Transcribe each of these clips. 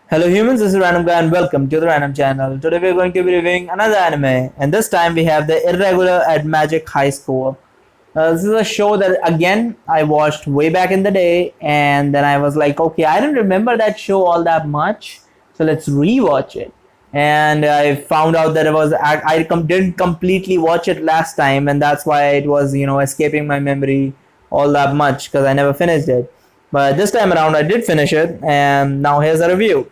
Hello humans, this is Random Guy and welcome to the Random channel. Today we are going to be reviewing another anime and this time we have the Irregular at Magic High School. This is a show that again I watched way back in the day and then I was like, okay, I didn't remember that show all that much, so let's rewatch it. And I found out that didn't completely watch it last time and that's why it was escaping my memory all that much because I never finished it. But this time around I did finish it and now here's a review.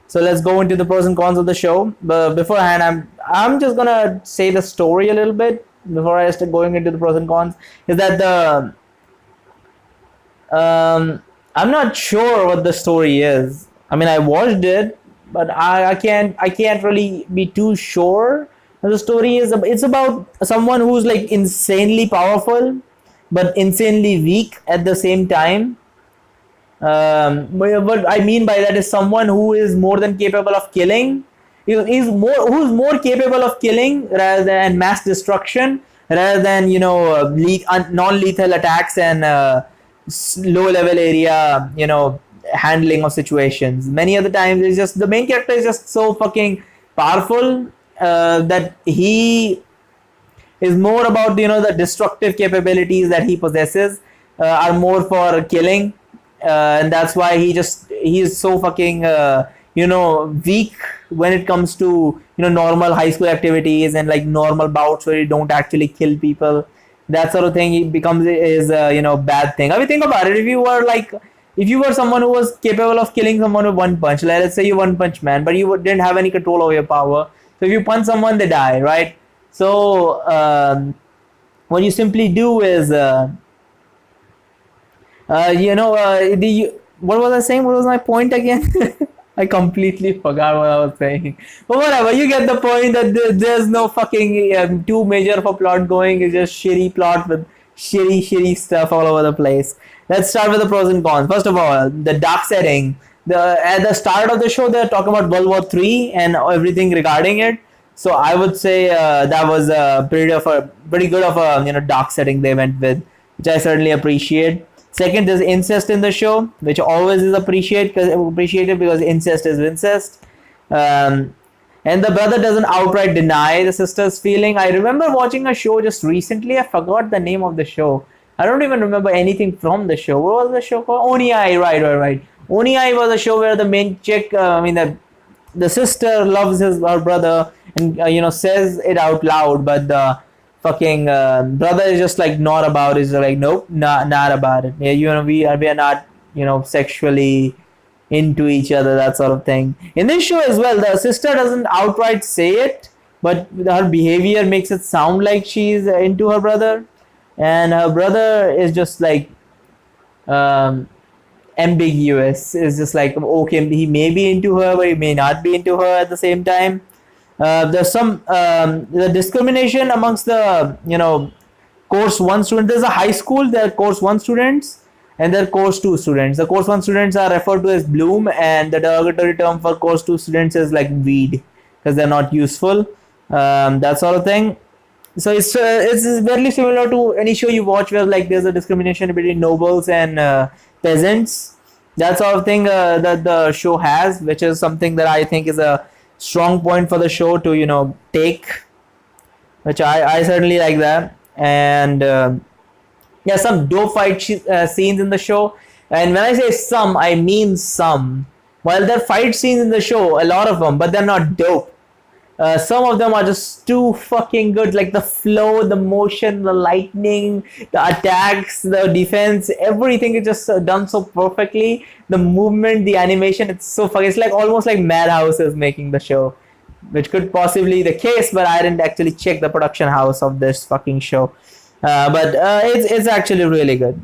So let's go into the pros and cons of the show. But beforehand, I'm just gonna say the story a little bit before I start going into the pros and cons. Is that I'm not sure what the story is. I mean, I watched it, but I can't really be too sure. The story is it's about someone who's like insanely powerful, but insanely weak at the same time. What I mean by that is someone who is more than capable of killing. Who's more capable of killing rather than mass destruction, rather than non-lethal attacks and low-level area handling of situations. Many other times, it's just the main character is just so fucking powerful that he is more about the destructive capabilities that he possesses are more for killing. And that's why he is so fucking weak when it comes to normal high school activities and like normal bouts where you don't actually kill people. That sort of thing it becomes is bad thing. I mean, think about it. If you were someone who was capable of killing someone with one punch, let's say you One Punch Man, but you didn't have any control over your power, so if you punch someone they die, right? So what you simply do is what was I saying? What was my point again? I completely forgot what I was saying. But whatever, you get the point that there's no fucking too major of a plot going. It's just shitty plot with shitty stuff all over the place. Let's start with the pros and cons. First of all, the dark setting. At the start of the show, they're talking about World War III and everything regarding it. So I would say that was pretty good of a dark setting they went with, which I certainly appreciate. Second, there's incest in the show, which always is appreciated because incest is incest. And the brother doesn't outright deny the sister's feeling. I remember watching a show just recently. I forgot the name of the show. I don't even remember anything from the show. What was the show called? Onii, right. Onii was a show where the main chick, the sister loves her brother and says it out loud, but the fucking brother is just like not about it. He's like, nope, not about it. Yeah, we are not sexually into each other, that sort of thing. In this show as well, the sister doesn't outright say it, but her behavior makes it sound like she's into her brother, and her brother is just like ambiguous. It's just like, okay, he may be into her, but he may not be into her at the same time. There's some the discrimination amongst the course 1 student. There's a high school, there are course 1 students and there are course 2 students. The course 1 students are referred to as bloom, and the derogatory term for course 2 students is like weed because they're not useful, that sort of thing. So it's very similar to any show you watch where like there's a discrimination between nobles and peasants, that sort of thing that the show has, which is something that I think is a strong point for the show to take, which I certainly like that. And some dope fight scenes in the show, and when I say some, I mean some. While there are fight scenes in the show, a lot of them, but they're not dope. Some of them are just too fucking good, like the flow, the motion, the lightning, the attacks, the defense, everything is just done so perfectly. The movement, the animation, it's so fucking, it's like almost like Madhouse is making the show, which could possibly be the case, but I didn't actually check the production house of this fucking show. But it's actually really good.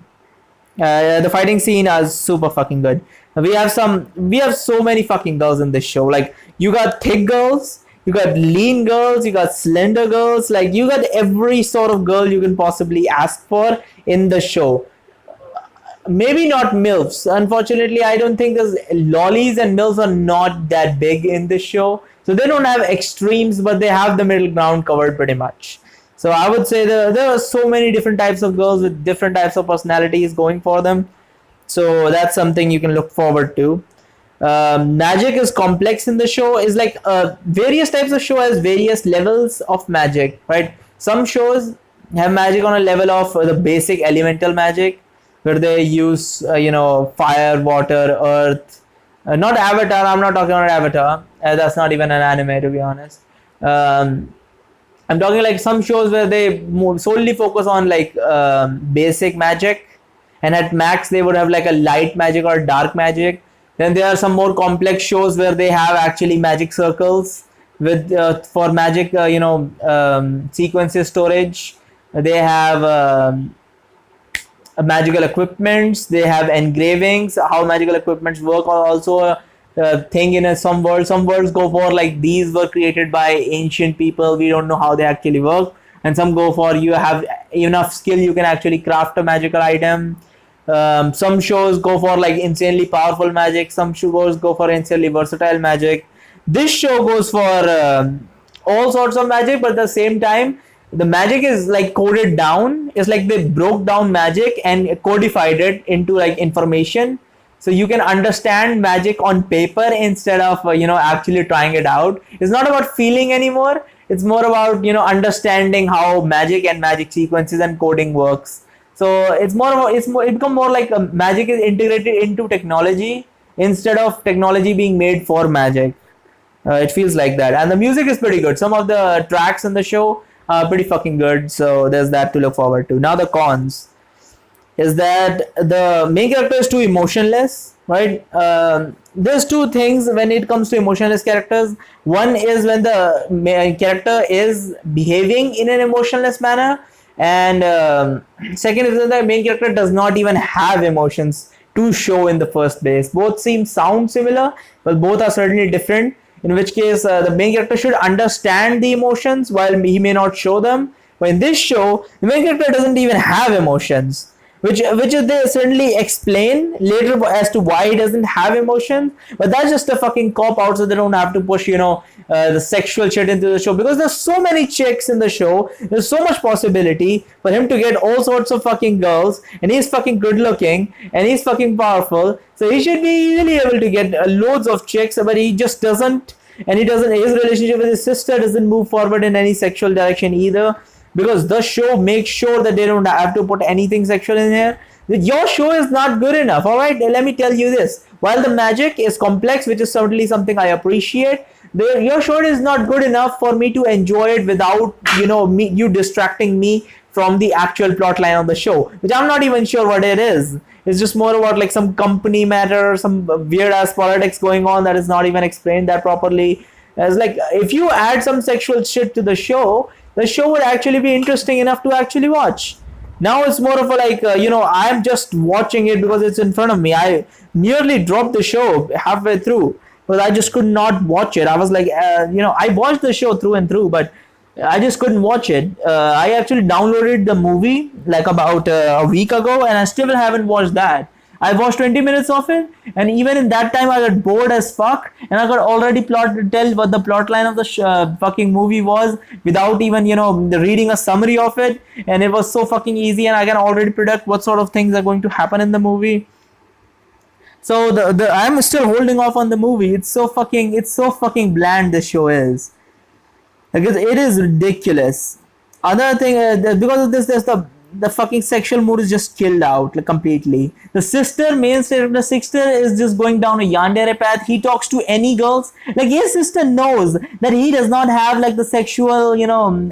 The fighting scene is super fucking good. We have so many fucking girls in this show. Like, you got thick girls, you got lean girls, you got slender girls, like you got every sort of girl you can possibly ask for in the show. Maybe not MILFs. Unfortunately, I don't think there's lollies, and MILFs are not that big in this show. So they don't have extremes, but they have the middle ground covered pretty much. So I would say there are so many different types of girls with different types of personalities going for them. So that's something you can look forward to. Magic is complex in the show. Is like various types of show has various levels of magic, right? Some shows have magic on a level of the basic elemental magic, where they use fire, water, earth. Not Avatar. I'm not talking about Avatar. That's not even an anime, to be honest. I'm talking like some shows where they solely focus on like basic magic, and at max they would have like a light magic or dark magic. Then there are some more complex shows where they have actually magic circles with for magic, sequences storage. They have magical equipments. They have engravings. How magical equipments work are also a thing in some worlds. Some worlds go for like these were created by ancient people. We don't know how they actually work. And some go for you have enough skill you can actually craft a magical item. Some shows go for like insanely powerful magic. Some shows go for insanely versatile magic. This show goes for all sorts of magic, but at the same time, the magic is like coded down. It's like they broke down magic and codified it into like information, so you can understand magic on paper instead of actually trying it out. It's not about feeling anymore. It's more about understanding how magic and magic sequences and coding works. So it become more like magic is integrated into technology instead of technology being made for magic. It feels like that, and the music is pretty good. Some of the tracks in the show are pretty fucking good, so there's that to look forward to. Now the cons is that the main character is too emotionless, right? There's two things when it comes to emotionless characters. One is when the main character is behaving in an emotionless manner, and second is that the main character does not even have emotions to show in the first place. Both sound similar, but both are certainly different. In which case, the main character should understand the emotions while he may not show them. But in this show, the main character doesn't even have emotions, which they certainly explain later as to why he doesn't have emotions. But that's just a fucking cop out, so they don't have to push the sexual shit into the show, because there's so many chicks in the show. There's so much possibility for him to get all sorts of fucking girls, and he's fucking good looking and he's fucking powerful, so he should be easily able to get loads of chicks, but he just doesn't. And his relationship with his sister doesn't move forward in any sexual direction either, because the show makes sure that they don't have to put anything sexual in here. Your show is not good enough. All right, let me tell you this. While the magic is complex, which is certainly something I appreciate, your show is not good enough for me to enjoy it without you distracting me from the actual plot line of the show, which I'm not even sure what it is. It's just more about like some company matter or some weird ass politics going on that is not even explained that properly. It's like if you add some sexual shit to the show would actually be interesting enough to actually watch. Now it's more of a like I'm just watching it because it's in front of me. I nearly dropped the show halfway through because I just could not watch it. I was like I watched the show through and through, but I just couldn't watch it. I actually downloaded the movie like about a week ago, and I still haven't watched that. I watched 20 minutes of it, and even in that time I got bored as fuck, and I got already tell what the plot line of the fucking movie was without even reading a summary of it, and it was so fucking easy, and I can already predict what sort of things are going to happen in the movie. So the I'm still holding off on the movie. It's so fucking bland this show is. Because it is ridiculous. Another thing, because of this, there's the fucking sexual mood is just killed out like, completely. The main sister is just going down a yandere path. He talks to any girls. Like his sister knows that he does not have like the sexual,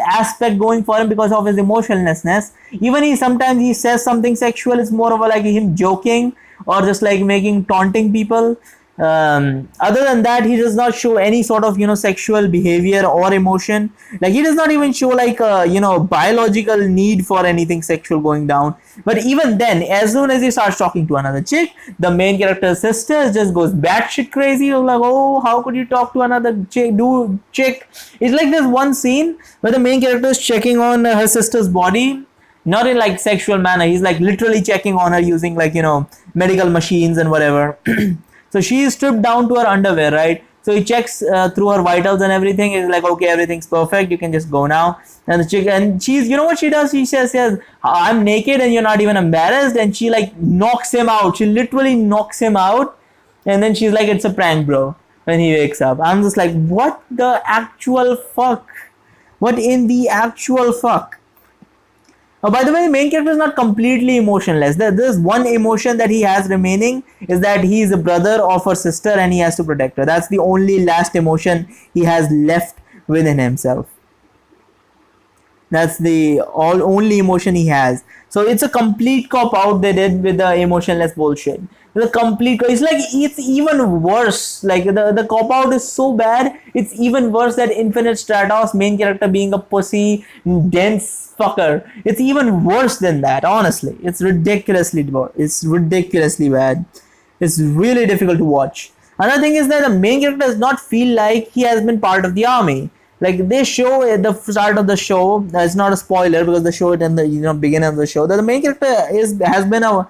aspect going for him because of his emotionlessness. Even sometimes he says something sexual. It's more of a like him joking or just like taunting people. Other than that, he does not show any sort of sexual behavior or emotion. Like he does not even show like biological need for anything sexual going down. But even then, as soon as he starts talking to another chick, the main character's sister just goes batshit crazy. Like, oh, how could you talk to another chick? It's like there's one scene where the main character is checking on her sister's body, not in like sexual manner. He's like literally checking on her using like medical machines and whatever. So she is stripped down to her underwear, right? So he checks through her vitals and everything. He's like, okay, everything's perfect. You can just go now. And the chick, and she's, what she does? She says, I'm naked and you're not even embarrassed. And she like knocks him out. She literally knocks him out. And then she's like, it's a prank, bro, when he wakes up. I'm just like, what the actual fuck? What in the actual fuck? Oh, by the way, the main character is not completely emotionless. There's one emotion that he has remaining, is that he is a brother of her sister and he has to protect her. That's the only last emotion he has left within himself. That's the only emotion he has. So it's a complete cop out they did with the emotionless bullshit. The complete, it's like, it's even worse. Like the cop out is so bad, it's even worse that Infinite Stratos main character being a pussy, dense fucker. It's even worse than that, honestly. It's ridiculously bad. It's really difficult to watch. Another thing is that the main character does not feel like he has been part of the army. Like they show at the start of the show, it's not a spoiler because they show it in the beginning of the show, that the main character has been a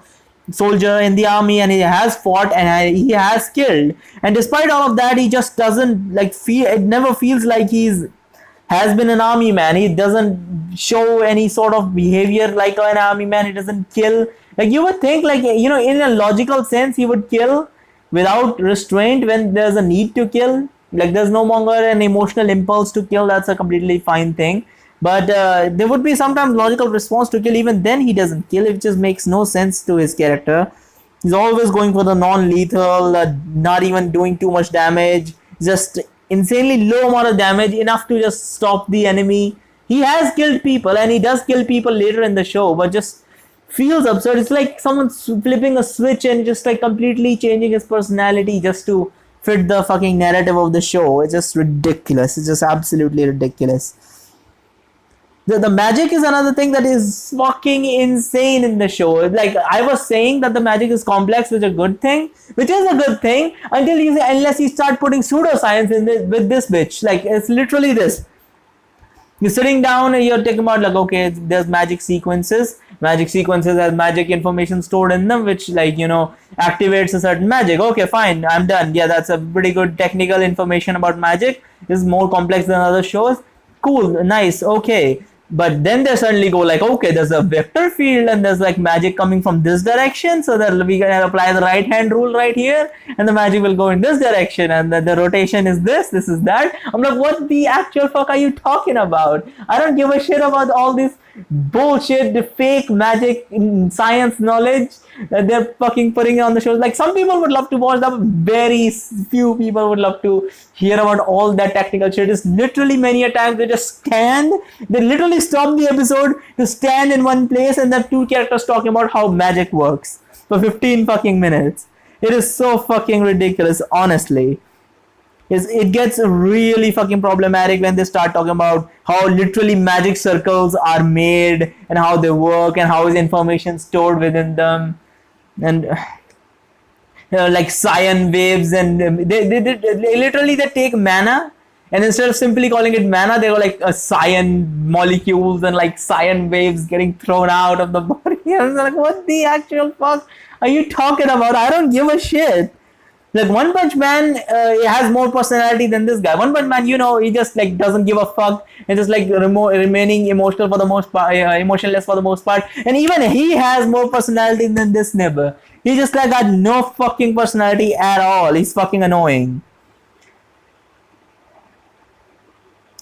soldier in the army and he has fought and he has killed, and despite all of that he just doesn't like feel, it never feels like has been an army man. He doesn't show any sort of behavior like an army man. He doesn't kill. Like you would think, like, in a logical sense he would kill without restraint when there's a need to kill. Like there's no longer an emotional impulse to kill. That's a completely fine thing. But there would be sometimes logical response to kill. Even then he doesn't kill. It just makes no sense to his character. He's always going for the non-lethal, not even doing too much damage, just insanely low amount of damage, enough to just stop the enemy. He has killed people and he does kill people later in the show, but just feels absurd. It's like someone's flipping a switch and just like completely changing his personality just to fit the fucking narrative of the show. It's just ridiculous. It's just absolutely ridiculous. The magic is another thing that is fucking insane in the show. Like I was saying that the magic is complex, which is a good thing, unless you start putting pseudoscience in this with this bitch. Like it's literally this. You're sitting down and you're talking about like, okay, there's magic sequences. Magic sequences has magic information stored in them, which activates a certain magic. Okay, fine, I'm done. Yeah, that's a pretty good technical information about magic. It's more complex than other shows. Cool, nice, okay. But then they suddenly go like, okay, there's a vector field and there's like magic coming from this direction, so that we can apply the right hand rule right here and the magic will go in this direction, and the rotation is this is that. I'm like, what the actual fuck are you talking about? I don't give a shit about all this bullshit, the fake magic science knowledge that they're fucking putting on the shows. Like some people would love to watch that, very few people would love to hear about all that technical shit. It's literally many a times they just stand, they literally stop the episode to stand in one place and the two characters talking about how magic works for 15 fucking minutes. It is so fucking ridiculous, honestly. It gets really fucking problematic when they start talking about how literally magic circles are made and how they work and how is information stored within them, and like cyan waves, and they literally they take mana and instead of simply calling it mana, they go like cyan molecules and like cyan waves getting thrown out of the body. I was like, what the actual fuck are you talking about? I don't give a shit. Like One Punch Man has more personality than this guy. One Punch Man, he just like doesn't give a fuck and just like remaining emotional for the most part, emotionless for the most part. And even he has more personality than this nibber. He just like got no fucking personality at all. He's fucking annoying.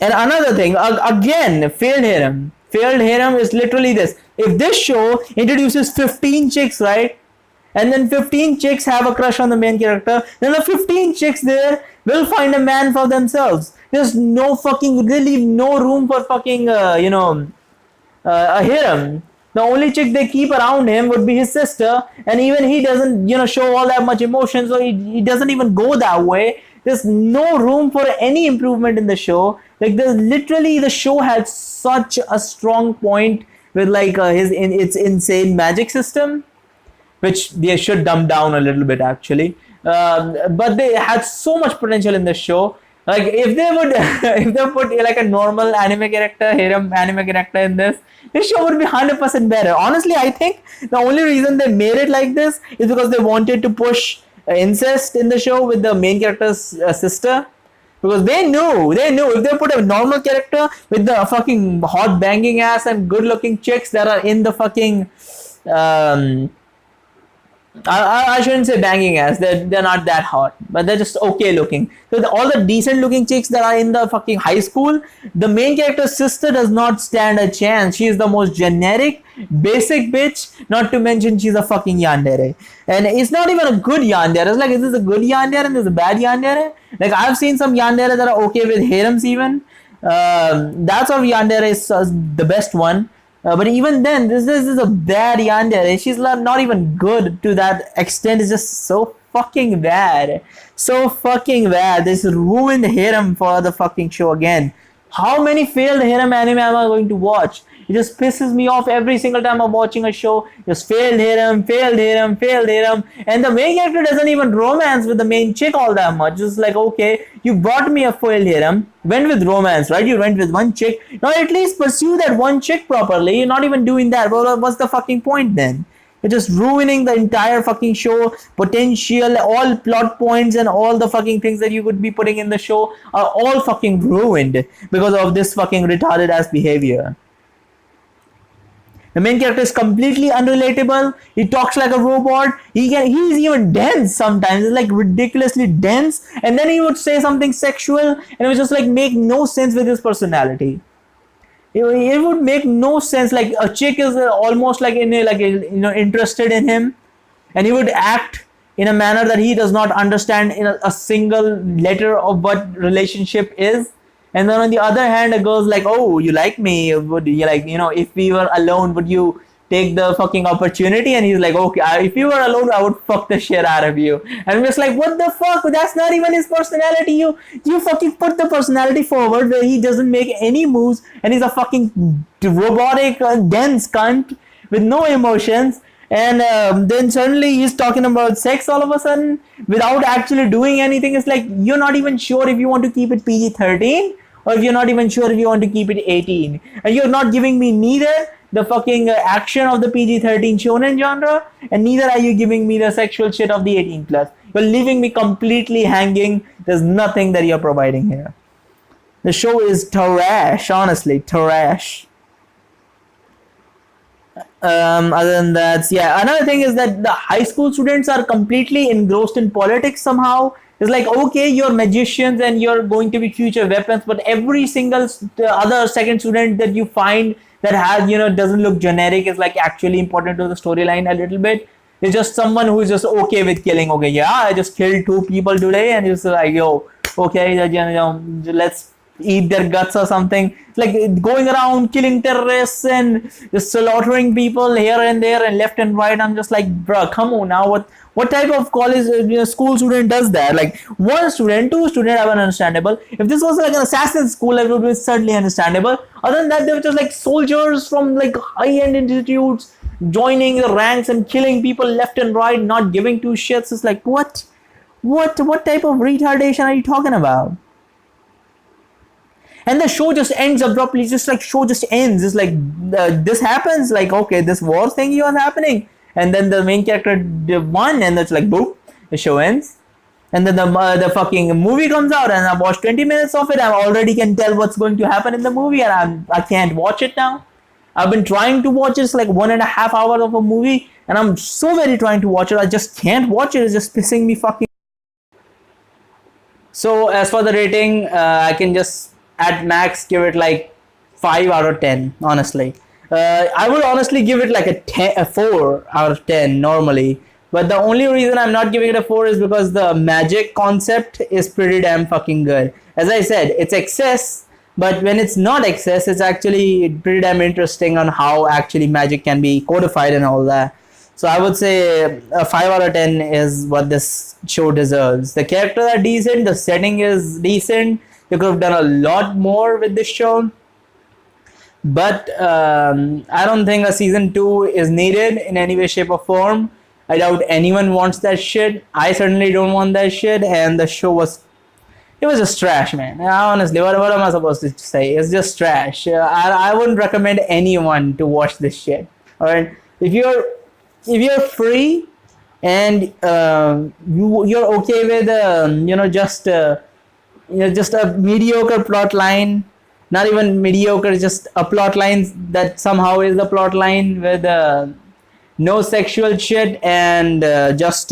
And another thing, again, failed harem. Failed harem is literally this. If this show introduces 15 chicks, right? And then 15 chicks have a crush on the main character, then the 15 chicks there will find a man for themselves. There's no fucking, they leave no room for fucking, a harem. The only chick they keep around him would be his sister, and even he doesn't, show all that much emotion, so he doesn't even go that way. There's no room for any improvement in the show. Like, there's literally, the show had such a strong point with like its insane magic system, which they should dumb down a little bit actually. But they had so much potential in the show. Like if they would, if they put like a normal anime character, harem anime character in this show would be 100% better. Honestly, I think the only reason they made it like this is because they wanted to push incest in the show with the main character's sister. Because they knew if they put a normal character with the fucking hot banging ass and good looking chicks that are in the fucking I shouldn't say banging ass. They're not that hot, but they're just okay looking. So all the decent looking chicks that are in the fucking high school, the main character's sister does not stand a chance. She is the most generic, basic bitch. Not to mention she's a fucking yandere, and it's not even a good yandere. It's like, is this a good yandere and this is a bad yandere? Like, I've seen some yandere that are okay with harems even. That sort of yandere is the best one. But even then, this is a bad yandere. She's not even good to that extent. It's just so fucking bad. So fucking bad. This ruined harem for the fucking show again. How many failed harem anime am I going to watch? It just pisses me off every single time I'm watching a show. Just failed harem, failed harem, failed harem. And the main character doesn't even romance with the main chick all that much. Just like, okay, you brought me a failed harem. Went with romance, right? You went with one chick. Now at least pursue that one chick properly. You're not even doing that. Well, what's the fucking point then? You're just ruining the entire fucking show. Potential, all plot points and all the fucking things that you could be putting in the show are all fucking ruined because of this fucking retarded ass behavior. The main character is completely unrelatable. He talks like a robot. He's even dense sometimes. It's like ridiculously dense. And then he would say something sexual, and it would just like make no sense with his personality. It would make no sense. Like, a chick is almost like interested in him, and he would act in a manner that he does not understand in a single letter of what relationship is. And then on the other hand, a girl's like, oh, you like me? Would you like, if we were alone, would you take the fucking opportunity? And he's like, okay, if you were alone, I would fuck the shit out of you. And I'm just like, what the fuck? That's not even his personality. You fucking put the personality forward where he doesn't make any moves, and he's a fucking robotic, dense cunt with no emotions. And then suddenly he's talking about sex all of a sudden without actually doing anything. It's like, you're not even sure if you want to keep it PG-13 or if you're not even sure if you want to keep it 18. And you're not giving me neither the fucking action of the PG-13 shonen genre, and neither are you giving me the sexual shit of the 18 plus. You're leaving me completely hanging. There's nothing that you're providing here. The show is trash, honestly, trash. Other than that, yeah, another thing is that the high school students are completely engrossed in politics somehow. It's like, okay, you're magicians and you're going to be future weapons, but every single other second student that you find that has, doesn't look generic is like actually important to the storyline a little bit. It's just someone who's just okay with killing. Okay, yeah, I just killed 2 people today, and it's like, yo, okay, let's eat their guts or something. It's like going around killing terrorists and just slaughtering people here and there and left and right. I'm just like, bro, come on now. What type of college, school student does that? Like, 1 student, 2 student, I would understandable. If this was like an assassin school, it would be certainly understandable. Other than that, they were just like soldiers from like high-end institutes joining the ranks and killing people left and right, not giving 2 shits. It's like, what type of retardation are you talking about? And the show just ends abruptly. Just like, show just ends. It's like, this happens. Like, okay, this war thing was happening, and then the main character won, and it's like, boop, the show ends. And then the fucking movie comes out, and I watched 20 minutes of it. I already can tell what's going to happen in the movie, and I can't watch it now. I've been trying to watch it. It's like 1.5 hours of a movie, and I'm so very trying to watch it. I just can't watch it. It's just pissing me fucking. So as for the rating, I can just at max give it like 5 out of 10, honestly. I would honestly give it like a 4 out of 10 normally, but the only reason I'm not giving it a 4 is because the magic concept is pretty damn fucking good. As I said, it's excess, but when it's not excess, it's actually pretty damn interesting on how actually magic can be codified and all that. So I would say a 5 out of 10 is what this show deserves. The characters are decent, the setting is decent. They could have done a lot more with this show, but I don't think a season 2 is needed in any way, shape or form. I doubt anyone wants that shit. I certainly don't want that shit, and the show was just trash, man. Honestly, what am I supposed to say? It's just trash. I wouldn't recommend anyone to watch this shit. Alright, if you're free and you're okay with just a mediocre plot line, not even mediocre, just a plot line that somehow is the plot line with no sexual shit, and just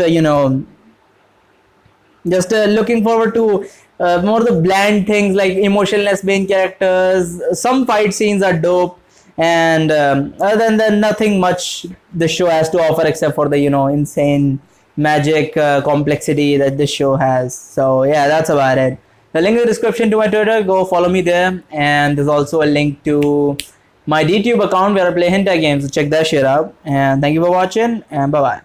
looking forward to more the bland things like emotionless main characters. Some fight scenes are dope, and other than that, nothing much the show has to offer except for the insane magic complexity that this show has. So yeah, that's about it. The link in the description to my Twitter. Go follow me there, and there's also a link to my Dtube account where I play hentai games. So check that shit out. And thank you for watching, and bye bye.